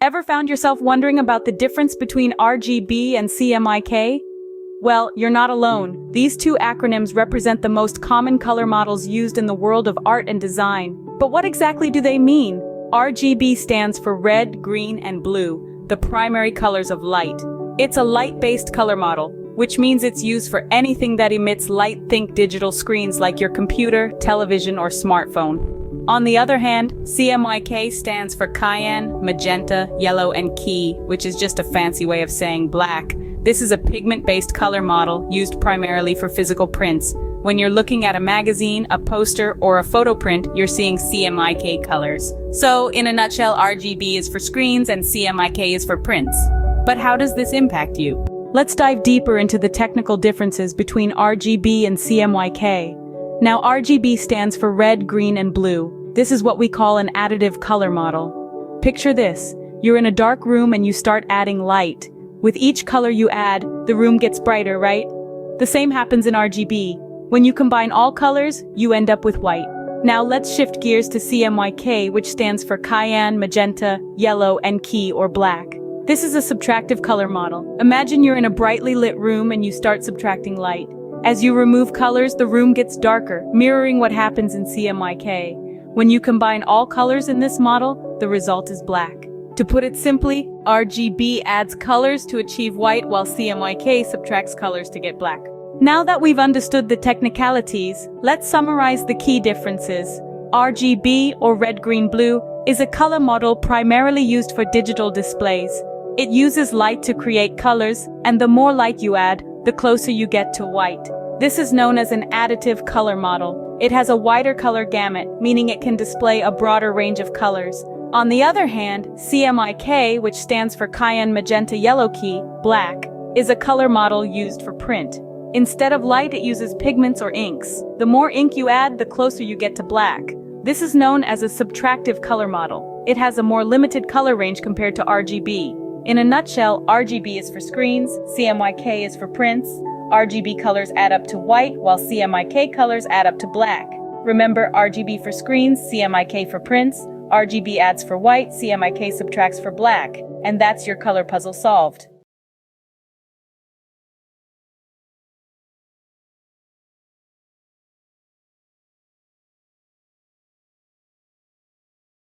Ever found yourself wondering about the difference between RGB and CMYK? Well, you're not alone. These two acronyms represent the most common color models used in the world of art and design. But what exactly do they mean? RGB stands for red, green, and blue, the primary colors of light. It's a light-based color model, which means it's used for anything that emits light. Think digital screens like your computer, television, or smartphone. On the other hand, CMYK stands for cyan, magenta, yellow, and key, which is just a fancy way of saying black. This is a pigment-based color model used primarily for physical prints. When you're looking at a magazine, a poster, or a photo print, you're seeing CMYK colors. So, in a nutshell, RGB is for screens and CMYK is for prints. But how does this impact you? Let's dive deeper into the technical differences between RGB and CMYK. Now, RGB stands for red, green, and blue. This is what we call an additive color model. Picture this. You're in a dark room and you start adding light. With each color you add, the room gets brighter, right? The same happens in RGB. When you combine all colors, you end up with white. Now let's shift gears to CMYK, which stands for cyan, magenta, yellow, and key or black. This is a subtractive color model. Imagine you're in a brightly lit room and you start subtracting light. As you remove colors, the room gets darker, mirroring what happens in CMYK. When you combine all colors in this model, the result is black. To put it simply, RGB adds colors to achieve white while CMYK subtracts colors to get black. Now that we've understood the technicalities, let's summarize the key differences. RGB, or red, green, blue, is a color model primarily used for digital displays. It uses light to create colors, and the more light you add, the closer you get to white. This is known as an additive color model. It has a wider color gamut, meaning it can display a broader range of colors. On the other hand, CMYK, which stands for cyan, magenta, yellow, key, black, is a color model used for print. Instead of light, it uses pigments or inks. The more ink you add, the closer you get to black. This is known as a subtractive color model. It has a more limited color range compared to RGB. In a nutshell, RGB is for screens, CMYK is for prints. RGB colors add up to white, while CMYK colors add up to black. Remember, RGB for screens, CMYK for prints. RGB adds for white, CMYK subtracts for black. And that's your color puzzle solved.